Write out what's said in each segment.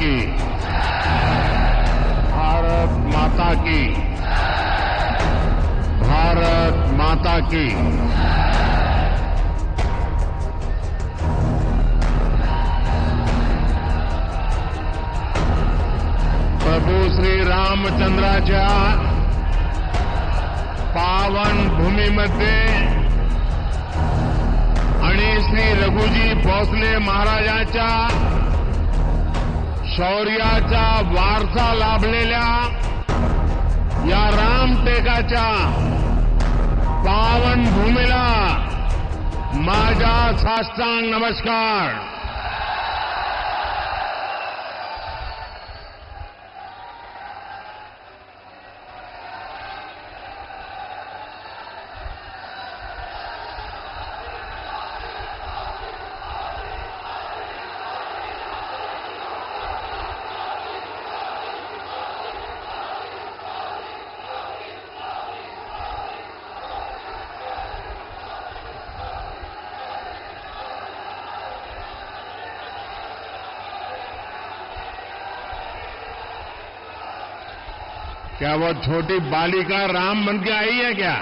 की, भारत माता की, भारत माता की। प्रभू श्री रामचंद्राच्या पावन भूमीमध्ये आणि श्री रघुजी भोसले महाराजांच्या शौर्याचा वारसा लाभलेल्या या रामटेकाच्या पावन भूमीला माझा साष्टांग नमस्कार। क्या वो छोटी बालिका राम बन के आई है क्या?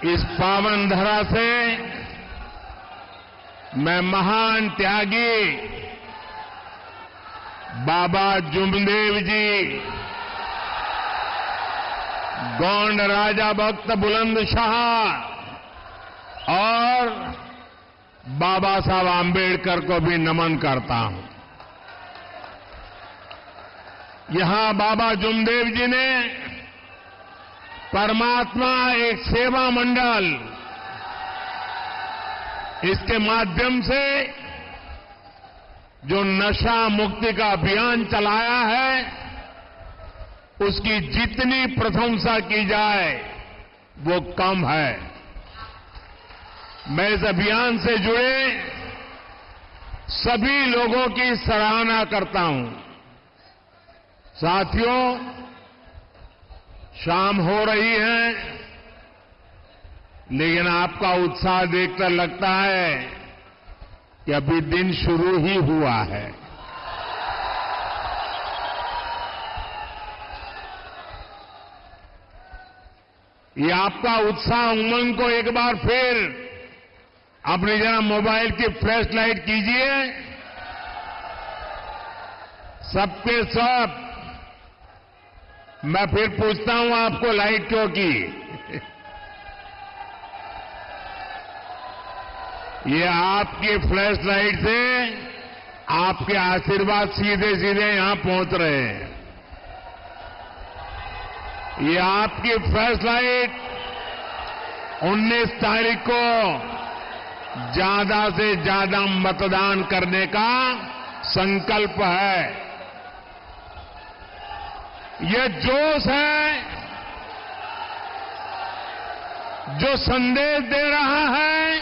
इस पावन धरा से मैं महान त्यागी बाबा जुमदेव जी, गोंड राजा भक्त बुलंदशाह और बाबा साहब आंबेडकर को भी नमन करता हूं। यहां बाबा जुमदेव जी ने परमात्मा एक सेवा मंडल, इसके माध्यम से जो नशा मुक्ति का अभियान चलाया है, उसकी जितनी प्रशंसा की जाए वो कम है। मैं इस अभियान से जुड़े सभी लोगों की सराहना करता हूं। साथियों, शाम हो रही है, लेकिन आपका उत्साह देखकर लगता है कि अभी दिन शुरू ही हुआ है। ये आपका उत्साह उमंग को एक बार फिर अपनी जरा मोबाइल की फ्लैश लाइट कीजिए। सबके सब। मैं फिर पूछता हूं, आपको लाइट क्यों की? ये आपकी फ्लैश लाइट से आपके आशीर्वाद सीधे सीधे यहां पहुंच रहे हैं। ये आपकी फ्लैश लाइट 19 तारीख को ज्यादा से ज्यादा मतदान करने का संकल्प है। ये जोश है जो संदेश दे रहा है।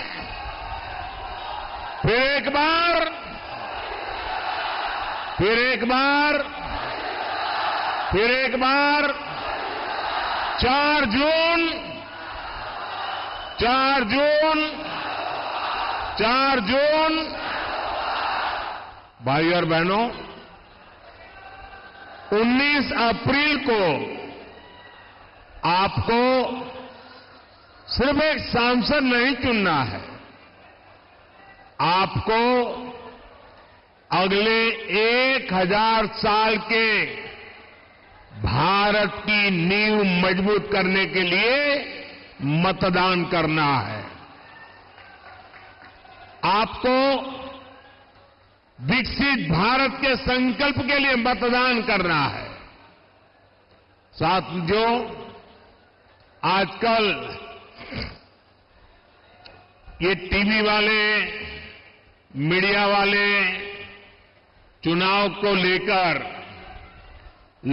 फिर एक बार, फिर एक बार, फिर एक बार 4 जून, 4 जून, 4 जून। भाई और बहनों, 19 अप्रैल को आपको सिर्फ एक सांसद नहीं चुनना है, आपको अगले 1000 साल के भारत की नींव मजबूत करने के लिए मतदान करना है। आपको विकसित भारत के संकल्प के लिए मतदान करना है। साथियों, आजकल ये टीवी वाले, मीडिया वाले चुनाव को लेकर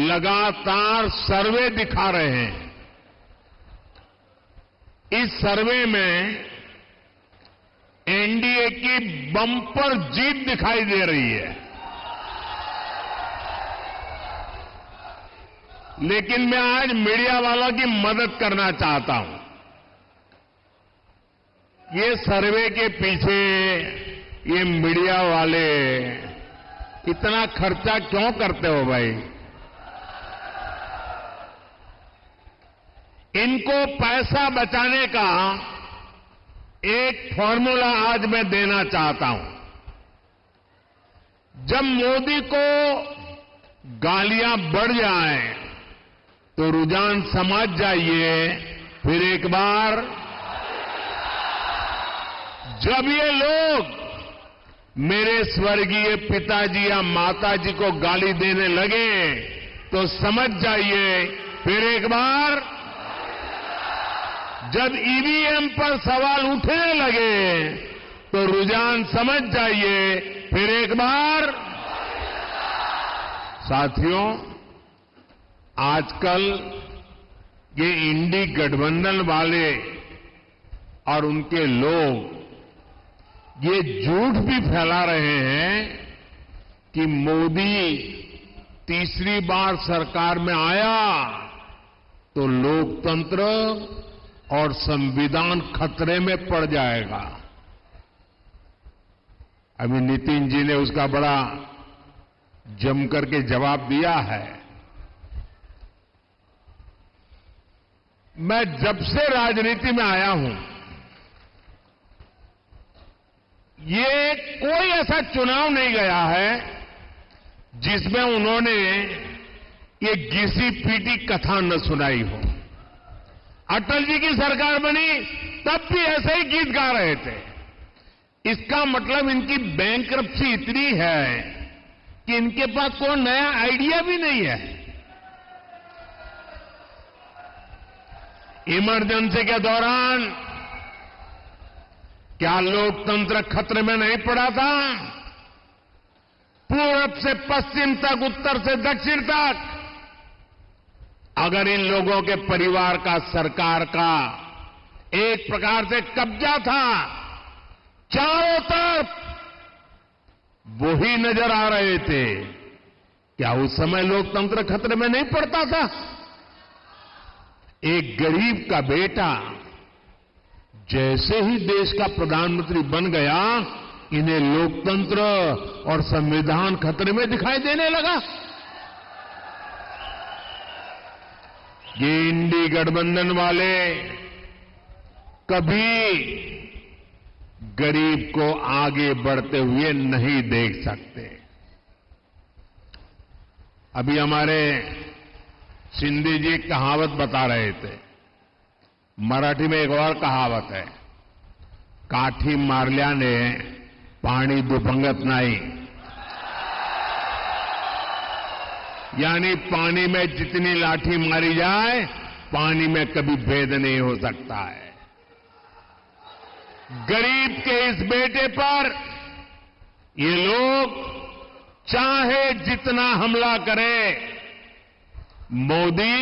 लगातार सर्वे दिखा रहे हैं। इस सर्वे में एनडीए की बम्पर जीत दिखाई दे रही है। लेकिन मैं आज मीडिया वालों की मदद करना चाहता हूं। ये सर्वे के पीछे ये मीडिया वाले इतना खर्चा क्यों करते हो भाई? इनको पैसा बचाने का एक फॉर्मूला आज मैं देना चाहता हूं। जब मोदी को गालियां बढ़ जाएं तो रुझान समझ जाइए, फिर एक बार जब ये लोग मेरे स्वर्गीय पिताजी या माताजी को गाली देने लगे तो समझ जाइए, फिर एक बार जब ईवीएम पर सवाल उठने लगे तो रुझान समझ जाइए, फिर एक बार। साथियों, आजकल ये इंडी गठबंधन वाले और उनके लोग ये झूठ भी फैला रहे हैं कि मोदी तीसरी बार सरकार में आया तो लोकतंत्र और संविधान खतरे में पड़ जाएगा। अभी नितिन जी ने उसका बड़ा जम करके जवाब दिया है। मैं जब से राजनीति में आया हूं, ये कोई ऐसा चुनाव नहीं गया है जिसमें उन्होंने ये घिसी पीटी कथा न सुनाई हो। अटल जी की सरकार बनी तब भी ऐसे ही गीत गा रहे थे। इसका मतलब इनकी बैंकरप्सी इतनी है कि इनके पास कोई नया आइडिया भी नहीं है। इमरजेंसी के दौरान क्या लोकतंत्र खतरे में नहीं पड़ा था? पूरब से पश्चिम तक, उत्तर से दक्षिण तक अगर इन लोगों के परिवार का सरकार का एक प्रकार से कब्जा था, चारों तरफ वही नजर आ रहे थे, क्या उस समय लोकतंत्र खतरे में नहीं पड़ता था? एक गरीब का बेटा जैसे ही देश का प्रधानमंत्री बन गया, इन्हें लोकतंत्र और संविधान खतरे में दिखाई देने लगा। ये इंडी गठबंधन वाले कभी गरीब को आगे बढ़ते हुए नहीं देख सकते। अभी हमारे शिंदे जी कहावत बता रहे थे। मराठी में एक और कहावत है, काठी मारल्याने पाणी दुभंगत नाही। यानी पानी में जितनी लाठी मारी जाए, पानी में कभी भेद नहीं हो सकता है। गरीब के इस बेटे पर ये लोग चाहे जितना हमला करें, मोदी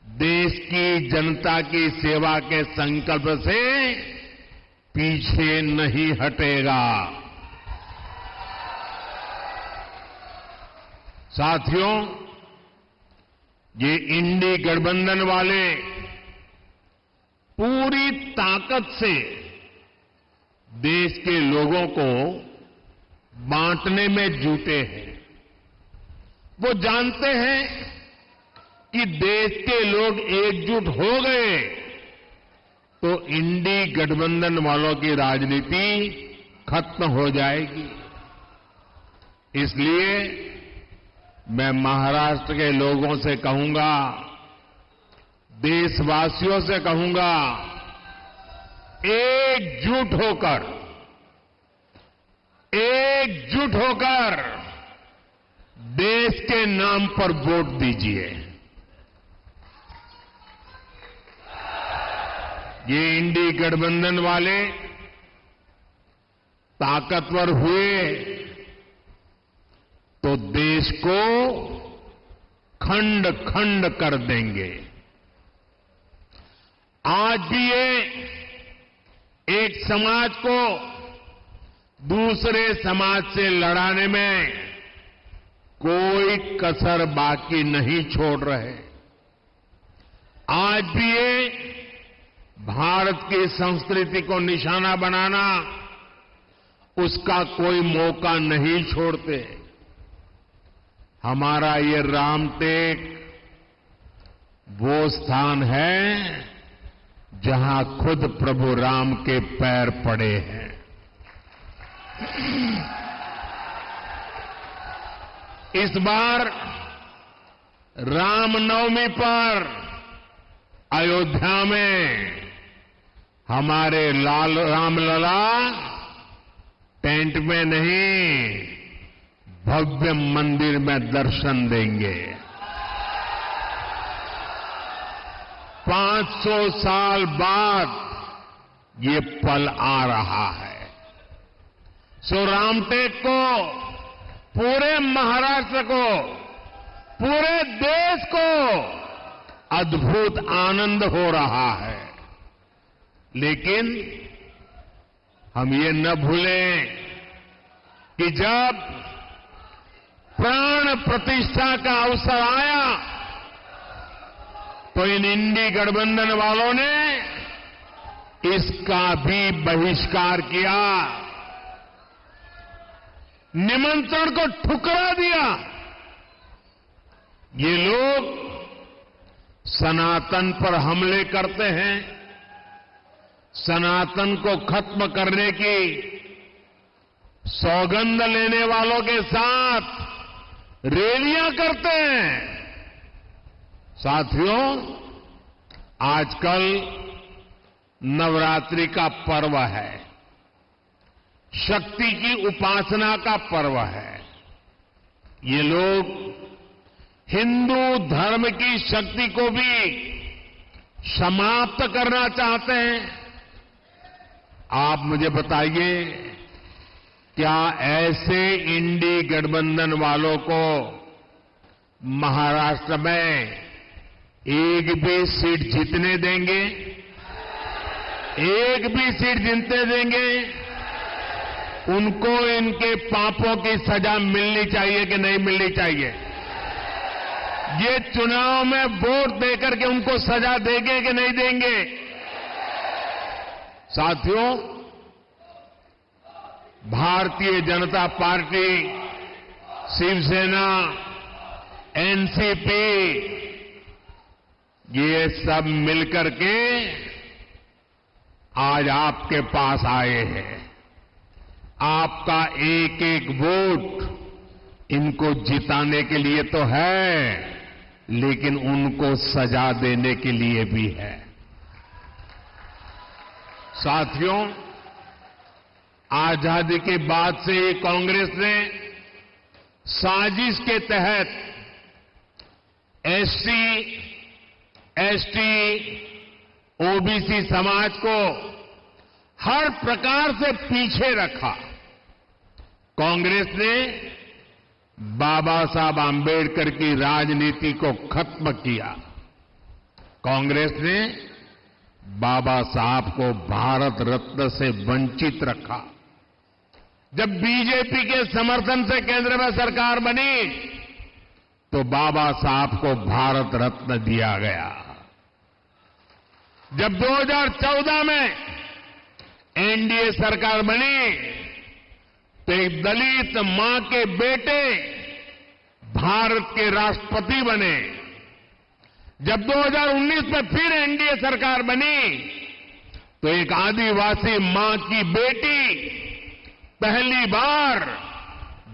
देश की जनता की सेवा के संकल्प से पीछे नहीं हटेगा। साथियों, ये इंडी गठबंधन वाले पूरी ताकत से देश के लोगों को बांटने में जुटे हैं। वो जानते हैं कि देश के लोग एकजुट हो गए तो इंडी गठबंधन वालों की राजनीति खत्म हो जाएगी। इसलिए मैं महाराष्ट्र के लोगों से कहूंगा, देशवासियों से कहूंगा, एकजुट होकर देश के नाम पर वोट दीजिए। ये इंडी गठबंधन वाले ताकतवर हुए तो देश को खंड खंड कर देंगे। आज भी ये एक समाज को दूसरे समाज से लड़ाने में कोई कसर बाकी नहीं छोड़ रहे। आज भी ये भारत की संस्कृति को निशाना बनाना, उसका कोई मौका नहीं छोड़ते। हमारा ये रामटेक वो स्थान है जहां खुद प्रभु राम के पैर पड़े हैं। इस बार रामनवमी पर अयोध्या में हमारे रामलला टेंट में नहीं, भव्य मंदिर में दर्शन देंगे। 500 साल बाद ये पल आ रहा है। सो रामटेक को, पूरे महाराष्ट्र को, पूरे देश को अद्भुत आनंद हो रहा है। लेकिन हम ये न भूलें कि जब प्राण प्रतिष्ठा का अवसर आया तो इन इंडी गठबंधन वालों ने इसका भी बहिष्कार किया, निमंत्रण को ठुकरा दिया। ये लोग सनातन पर हमले करते हैं, सनातन को खत्म करने की सौगंध लेने वालों के साथ रैलियां करते हैं। साथियों, आजकल नवरात्रि का पर्व है, शक्ति की उपासना का पर्व है। ये लोग हिंदू धर्म की शक्ति को भी समाप्त करना चाहते हैं। आप मुझे बताइए, क्या ऐसे इंडी गठबंधन वालों को महाराष्ट्र में एक भी सीट जीतने देंगे? एक भी सीट जीतने देंगे? उनको इनके पापों की सजा मिलनी चाहिए कि नहीं मिलनी चाहिए? ये चुनाव में वोट देकर के उनको सजा देंगे कि नहीं देंगे? साथियों, भारतीय जनता पार्टी, शिवसेना, एनसीपी, ये सब मिलकर के आज आपके पास आए हैं। आपका एक एक वोट इनको जिताने के लिए तो है, लेकिन उनको सजा देने के लिए भी है। साथियों, आजादी के बाद से ही कांग्रेस ने साजिश के तहत एससी, एसटी, ओबीसी समाज को हर प्रकार से पीछे रखा। कांग्रेस ने बाबा साहब आंबेडकर की राजनीति को खत्म किया। कांग्रेस ने बाबा साहब को भारत रत्न से वंचित रखा। जब बीजेपी के समर्थन से केंद्र में सरकार बनी तो बाबा साहब को भारत रत्न दिया गया। जब 2014 में एनडीए सरकार बनी तो एक दलित मां के बेटे भारत के राष्ट्रपति बने। जब 2019 में फिर एनडीए सरकार बनी तो एक आदिवासी मां की बेटी पहली बार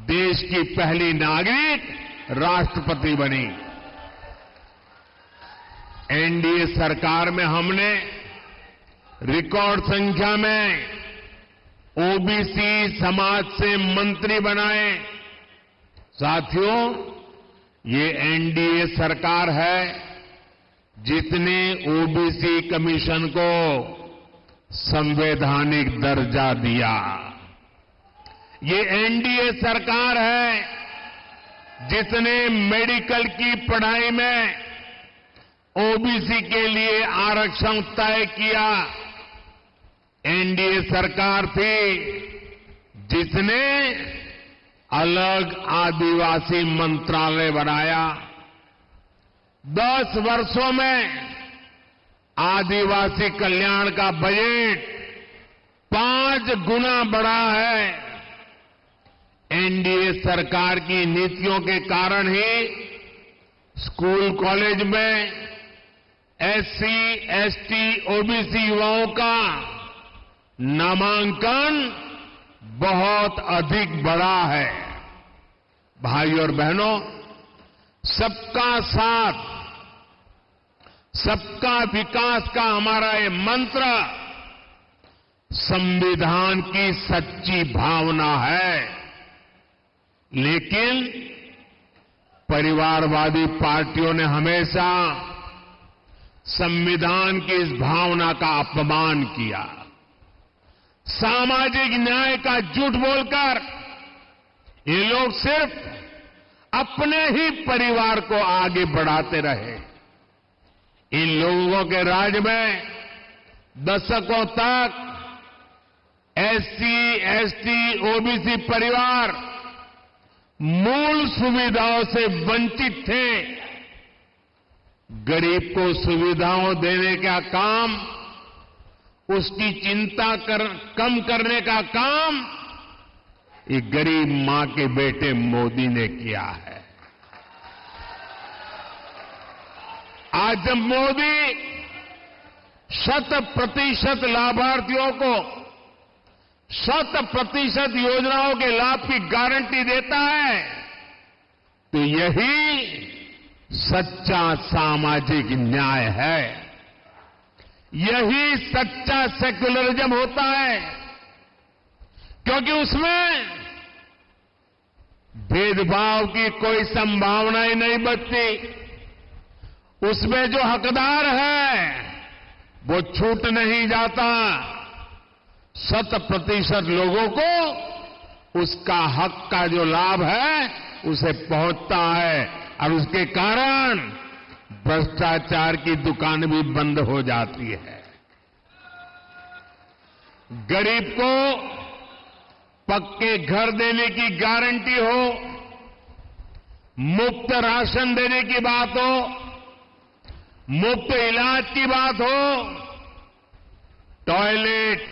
देश की पहली नागरिक राष्ट्रपति बनी। एनडीए सरकार में हमने रिकॉर्ड संख्या में ओबीसी समाज से मंत्री बनाए। साथियों, ये एनडीए सरकार है जिसने ओबीसी कमीशन को संवैधानिक दर्जा दिया। ये एनडीए सरकार है जिसने मेडिकल की पढ़ाई में ओबीसी के लिए आरक्षण तय किया। एनडीए सरकार थी जिसने अलग आदिवासी मंत्रालय बनाया। 10 वर्षों में आदिवासी कल्याण का बजट 5 गुना बढ़ा है। एनडीए सरकार की नीतियों के कारण ही स्कूल कॉलेज में एससी, एसटी, ओबीसी युवाओं का नामांकन बहुत अधिक बढ़ा है। भाइयों और बहनों, सबका साथ, सबका विकास का हमारा ये मंत्र संविधान की सच्ची भावना है। लेकिन परिवारवादी पार्टियों ने हमेशा संविधान की इस भावना का अपमान किया। सामाजिक न्याय का झूठ बोलकर ये लोग सिर्फ अपने ही परिवार को आगे बढ़ाते रहे। इन लोगों के राज में दशकों तक एससी, एसटी, ओबीसी परिवार मूल सुविधाओं से वंचित थे। गरीब को सुविधाओं देने का काम, उसकी चिंता कम करने का काम ये गरीब मां के बेटे मोदी ने किया है। आज जब मोदी 100% लाभार्थियों को 100% योजनाओं के लाभ की गारंटी देता है, तो यही सच्चा सामाजिक न्याय है। यही सच्चा सेक्युलरिज्म होता है, क्योंकि उसमें भेदभाव की कोई संभावना ही नहीं बचती। उसमें जो हकदार है वो छूट नहीं जाता। 100% लोगों को उसका हक का जो लाभ है उसे पहुंचता है, और उसके कारण भ्रष्टाचार की दुकान भी बंद हो जाती है। गरीब को पक्के घर देने की गारंटी हो, मुफ्त राशन देने की बात हो, मुफ्त इलाज की बात हो, टॉयलेट,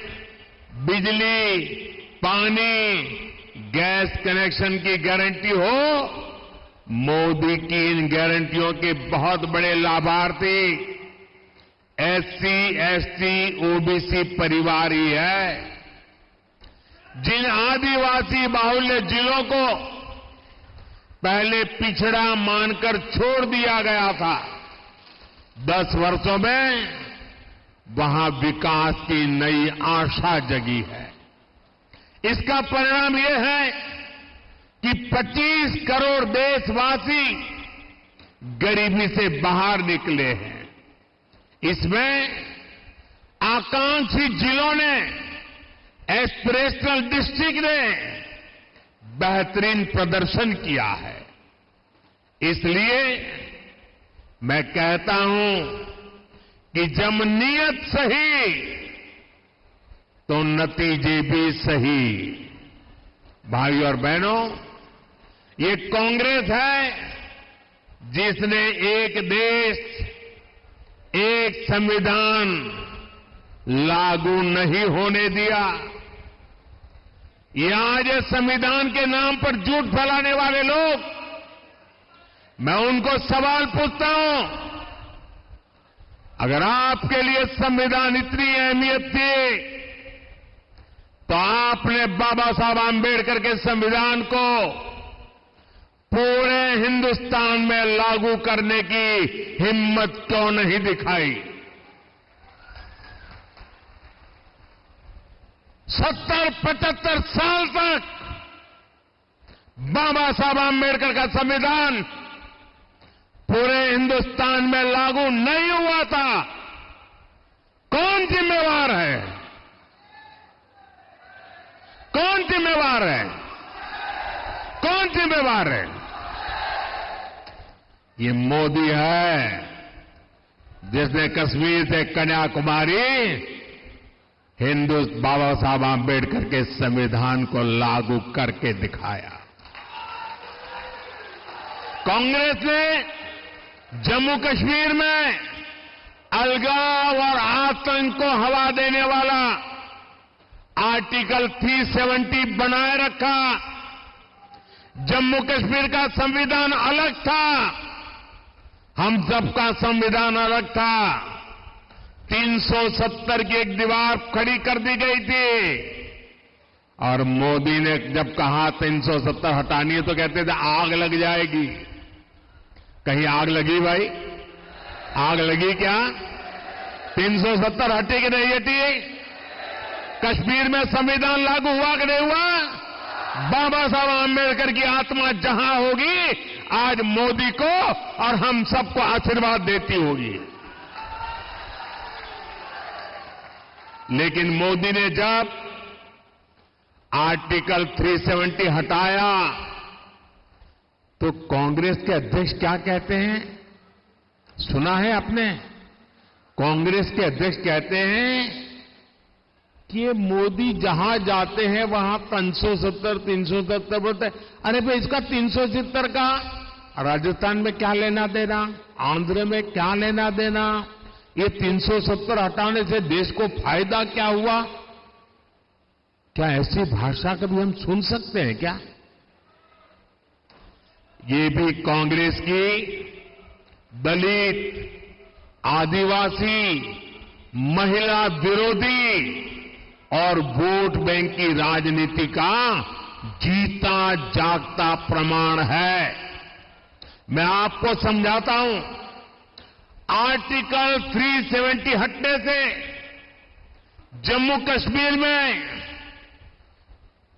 बिजली, पानी, गैस कनेक्शन की गारंटी हो, मोदी की इन गारंटियों के बहुत बड़े लाभार्थी एससी, एसटी, ओबीसी परिवार ही है। जिन आदिवासी बाहुल्य जिलों को पहले पिछड़ा मानकर छोड़ दिया गया था, 10 वर्षों में वहां विकास की नई आशा जगी है। इसका परिणाम यह है कि 25 करोड़ देशवासी गरीबी से बाहर निकले हैं। इसमें आकांक्षी जिलों ने, एस्पिरेशनल डिस्ट्रिक्ट ने बेहतरीन प्रदर्शन किया है। इसलिए मैं कहता हूं कि जब नीयत सही तो नतीजे भी सही। भाइयों और बहनों, ये कांग्रेस है जिसने एक देश, एक संविधान लागू नहीं होने दिया। ये आज संविधान के नाम पर झूठ फैलाने वाले लोग, मैं उनको सवाल पूछता हूं, अगर आपके लिए संविधान इतनी अहमियत थी तो आपने बाबा साहब आंबेडकर के संविधान को पूरे हिंदुस्तान में लागू करने की हिम्मत क्यों नहीं दिखाई? 70-75 साल तक बाबा साहब आंबेडकर का संविधान पूरे हिंदुस्तान में लागू नहीं हुआ था। कौन जिम्मेवार है? कौन जिम्मेवार है? कौन जिम्मेवार है? ये मोदी है, जिसने कश्मीर से कन्याकुमारी बाबा साहब आंबेडकर के संविधान को लागू करके दिखाया। कांग्रेस ने जम्मू कश्मीर में अलगाव और आतंक को हवा देने वाला आर्टिकल 370 बनाए रखा। जम्मू कश्मीर का संविधान अलग था, हम सबका संविधान अलग था। 370 की एक दीवार खड़ी कर दी गई थी और मोदी ने जब कहा 370 हटानी है तो कहते थे आग लग जाएगी। कहीं आग लगी भाई? आग लगी क्या? 370 हटी कि नहीं हटी? कश्मीर में संविधान लागू हुआ कि नहीं हुआ? बाबा साहब आंबेडकर की आत्मा जहां होगी, आज मोदी को और हम सबको आशीर्वाद देती होगी। लेकिन मोदी ने जब आर्टिकल 370 हटाया तो कांग्रेस के अध्यक्ष क्या कहते हैं? सुना है आपने? कांग्रेस के अध्यक्ष कहते हैं कि मोदी जहां जाते हैं वहां 370 बोलते हैं। अरे भाई, इसका 370 का राजस्थान में क्या लेना देना, आंध्र में क्या लेना देना? ये 370 हटाने से देश को फायदा क्या हुआ? क्या ऐसी भाषा कभी हम सुन सकते हैं क्या? ये भी कांग्रेस की दलित, आदिवासी, महिला विरोधी और वोट बैंक की राजनीति का जीता जागता प्रमाण है। मैं आपको समझाता हूं, आर्टिकल 370 हटने से जम्मू कश्मीर में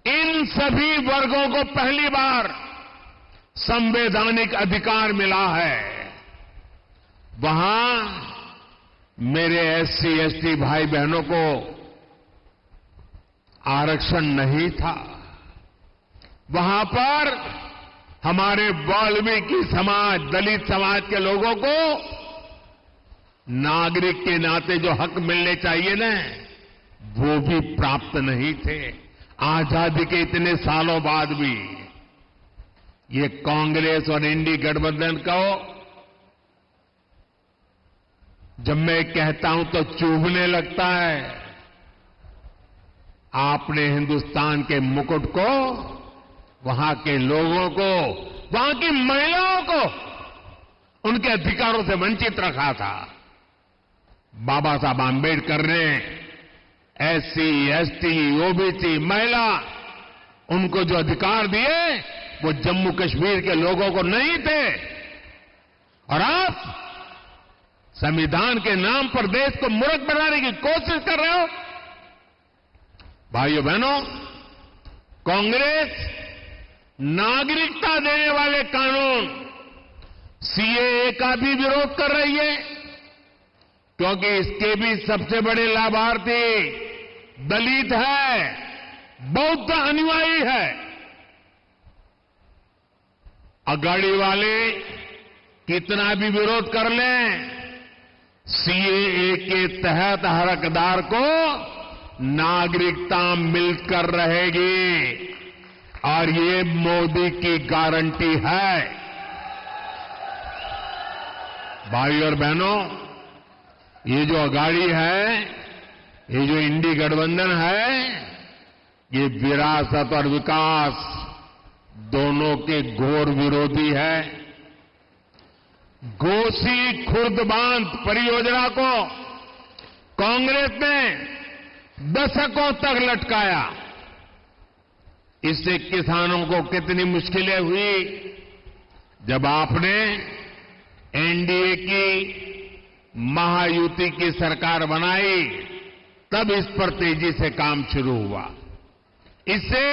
इन सभी वर्गों को पहली बार संवैधानिक अधिकार मिला है। वहां मेरे एससी, एसटी भाई बहनों को आरक्षण नहीं था। वहां पर हमारे वाल्मीकि समाज, दलित समाज के लोगों को नागरिक के नाते जो हक मिलने चाहिए ना, वो भी प्राप्त नहीं थे। आजादी के इतने सालों बाद भी ये कांग्रेस और इंडी गठबंधन को जब मैं कहता हूं तो चुभने लगता है। आपने हिंदुस्तान के मुकुट को, वहां के लोगों को, वहां की महिलाओं को उनके अधिकारों से वंचित रखा था। बाबा साहब आंबेडकर ने एससी, एसटी, ओबीसी, महिला, उनको जो अधिकार दिए वो जम्मू कश्मीर के लोगों को नहीं थे। और आप संविधान के नाम पर देश को मूर्ख बनाने की कोशिश कर रहे हो। भाइयों बहनों, कांग्रेस नागरिकता देने वाले कानून सीएए का भी विरोध कर रही है, क्योंकि इसके भी सबसे बड़े लाभार्थी दलित है, बौद्ध अनुयायी है। अगाड़ी वाले कितना भी विरोध कर लें, सीएए के तहत हर हकदार को नागरिकता मिलकर रहेगी और ये मोदी की गारंटी है। भाई और बहनों, ये जो अगाड़ी है, ये जो इंडी गठबंधन है, ये विरासत और विकास दोनों के घोर विरोधी है। घोसी खुर्द बांध परियोजना को कांग्रेस ने दशकों तक लटकाया। इससे किसानों को कितनी मुश्किलें हुई। जब आपने एनडीए की महायुति की सरकार बनाई, तब इस पर तेजी से काम शुरू हुआ। इससे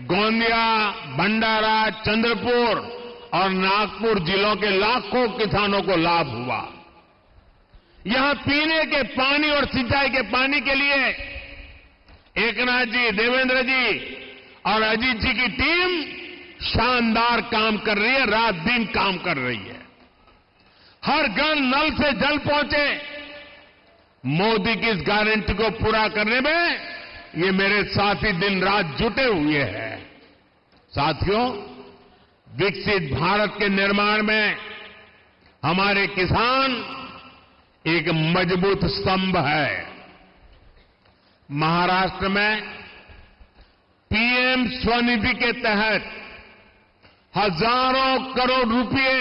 गोंदिया, भंडारा, चंद्रपुर और नागपुर जिलों के लाखों किसानों को लाभ हुआ। यहां पीने के पानी और सिंचाई के पानी के लिए एकनाथ जी, देवेंद्र जी और अजीत जी की टीम शानदार काम कर रही है, रात दिन काम कर रही है। हर घर नल से जल पहुंचे, मोदी की इस गारंटी को पूरा करने में ये मेरे साथी दिन रात जुटे हुए हैं। साथियों, विकसित भारत के निर्माण में हमारे किसान एक मजबूत स्तंभ है। महाराष्ट्र में पीएम स्वनिधि के तहत हजारों करोड़ रुपए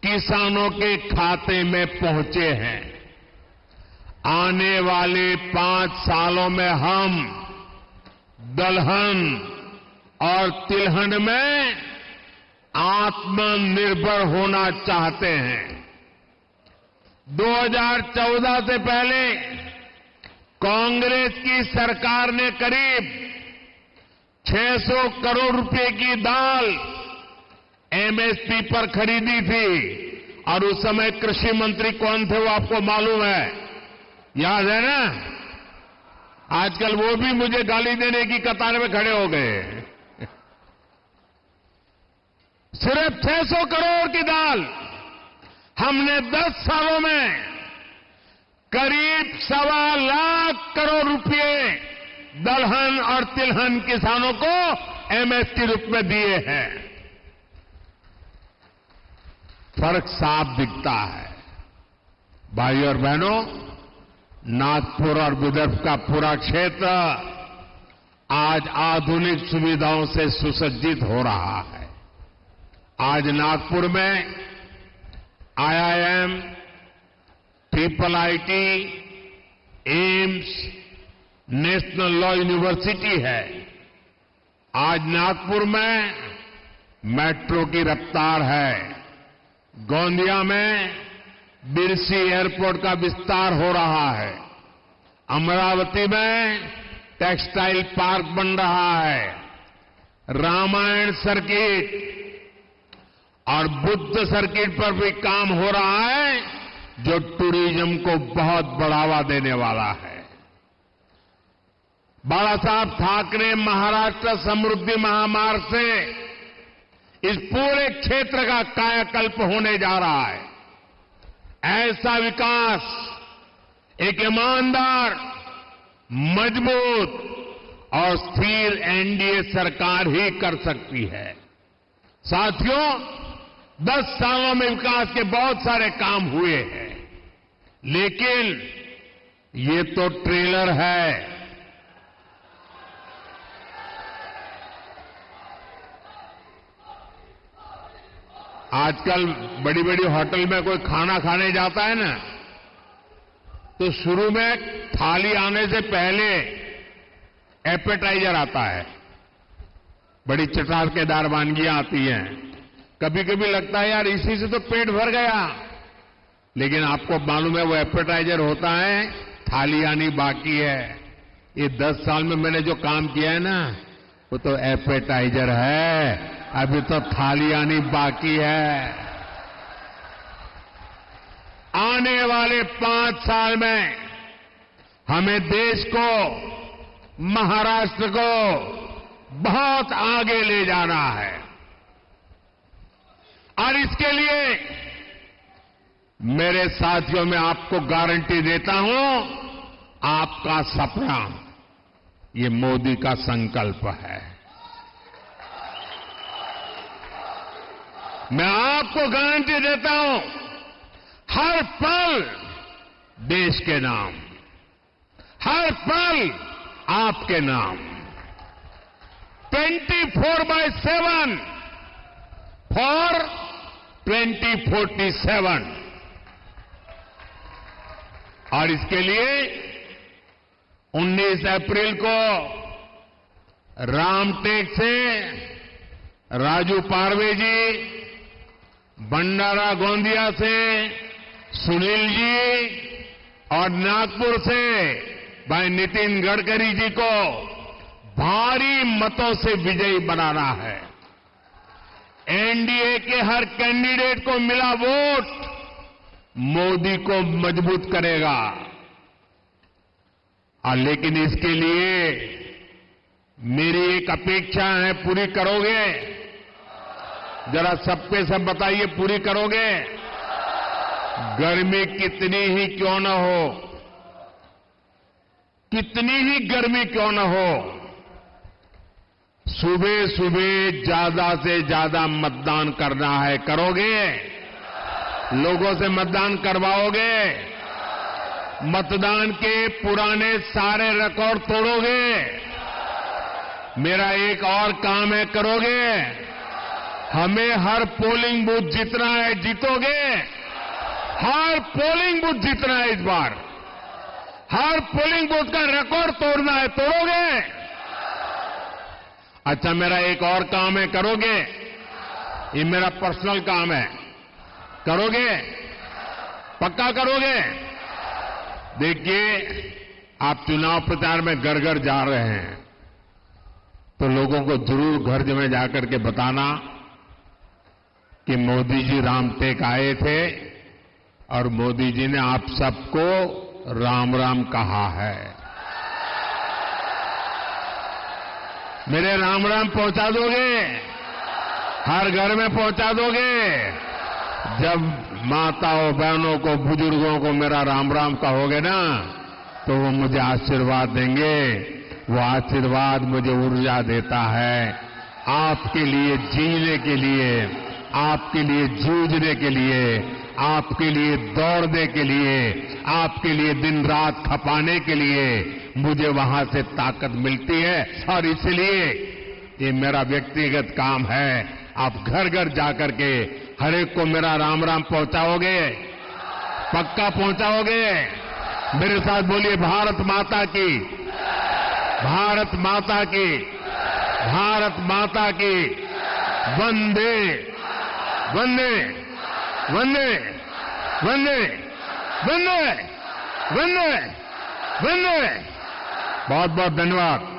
किसानों के खाते में पहुंचे हैं। आने वाले 5 सालों में हम दलहन और तिलहन में आत्मनिर्भर होना चाहते हैं। 2014 से पहले कांग्रेस की सरकार ने करीब 600 करोड़ रुपए की दाल एमएसपी पर खरीदी थी और उस समय कृषि मंत्री कौन थे वो आपको मालूम है, याद है ना? आजकल वो भी मुझे गाली देने की कतार में खड़े हो गए। सिर्फ 600 करोड़ की दाल हमने 10 सालों में करीब 1.25 लाख करोड़ रुपए दलहन और तिलहन किसानों को एमएसपी रूप में दिए हैं। फर्क साफ दिखता है। भाई और बहनों, नागपुर और विदर्भ का पूरा क्षेत्र आज आधुनिक सुविधाओं से सुसज्जित हो रहा है। आज नागपुर में IIM, IIIT, AIIMS, national law university है। आज नागपुर में मेट्रो की रफ्तार है। गोंदिया में बिरसी एयरपोर्ट का विस्तार हो रहा है। अमरावती में टेक्सटाइल पार्क बन रहा है। रामायण सर्किट और बुद्ध सर्किट पर भी काम हो रहा है, जो टूरिज्म को बहुत बढ़ावा देने वाला है। बाला साहब ठाकरे महाराष्ट्र समृद्धि महामार्ग से इस पूरे क्षेत्र का कायाकल्प होने जा रहा है। ऐसा विकास एक ईमानदार, मजबूत और स्थिर एनडीए सरकार ही कर सकती है। साथियों, 10 सालों में विकास के बहुत सारे काम हुए हैं, लेकिन ये तो ट्रेलर है। आजकल बड़ी बड़ी होटल में कोई खाना खाने जाता है ना, तो शुरू में थाली आने से पहले एपेटाइजर आता है। बड़ी चटाकेदार वानगियां आती हैं। कभी कभी लगता है यार इसी से तो पेट भर गया, लेकिन आपको मालूम है वो एपेटाइजर होता है, थाली आनी बाकी है। ये 10 साल में मैंने जो काम किया है ना, वो तो एपेटाइजर है, अभी तो थाली आनी बाकी है। आने वाले 5 साल में हमें देश को, महाराष्ट्र को बहुत आगे ले जाना है और इसके लिए मेरे साथियों, मैं आपको गारंटी देता हूं, आपका सपना ये मोदी का संकल्प है। मैं आपको गारंटी देता हूं, हर पल देश के नाम, हर पल आपके नाम, 24/7 फॉर 2047। और इसके लिए 19 अप्रैल को रामटेक से राजू पारवे जी, भंडारा गोंदिया से सुनील जी और नागपुर से भाई नितिन गडकरी जी को भारी मतों से विजयी बनाना है। एनडीए के हर कैंडिडेट को मिला वोट मोदी को मजबूत करेगा। लेकिन इसके लिए मेरी एक अपेक्षा है, पूरी करोगे? जरा सब पे सब बताइए, पूरी करोगे? गर्मी कितनी ही क्यों न हो, कितनी ही गर्मी क्यों न हो, सुबह सुबह ज्यादा से ज्यादा मतदान करना है। करोगे? लोगों से मतदान करवाओगे? मतदान के पुराने सारे रिकॉर्ड तोड़ोगे? मेरा एक और काम है, करोगे? हमें हर पोलिंग बूथ जीतना है। जीतोगे? हर पोलिंग बूथ जीतना है इस बार। हर पोलिंग बूथ का रिकॉर्ड तोड़ना है। तोड़ोगे? अच्छा, मेरा एक और काम है, करोगे? ये मेरा पर्सनल काम है, करोगे? पक्का करोगे? देखिए, आप चुनाव प्रचार में घर घर जा रहे हैं, तो लोगों को जरूर घर में जाकर के बताना कि मोदी जी रामटेक आए थे और मोदी जी ने आप सबको राम राम कहा है। मेरे राम राम पहुंचा दोगे? हर घर में पहुंचा दोगे? जब माताओं बहनों को, बुजुर्गों को मेरा राम राम कहोगे ना, तो वो मुझे आशीर्वाद देंगे। वो आशीर्वाद मुझे ऊर्जा देता है आपके लिए जीने के लिए, आपके लिए जूझने के लिए, आपके लिए दौड़ने के लिए, आपके लिए दिन रात खपाने के लिए मुझे वहां से ताकत मिलती है। और इसलिए ये मेरा व्यक्तिगत काम है। आप घर घर जाकर के हर एक को मेरा राम राम पहुंचाओगे? पक्का पहुंचाओगे? मेरे साथ बोलिए, भारत माता की, भारत माता की, भारत माता की, वंदे वंदे वंदे वंदे वंदे वंदे वंदे। बहुत बहुत धन्यवाद।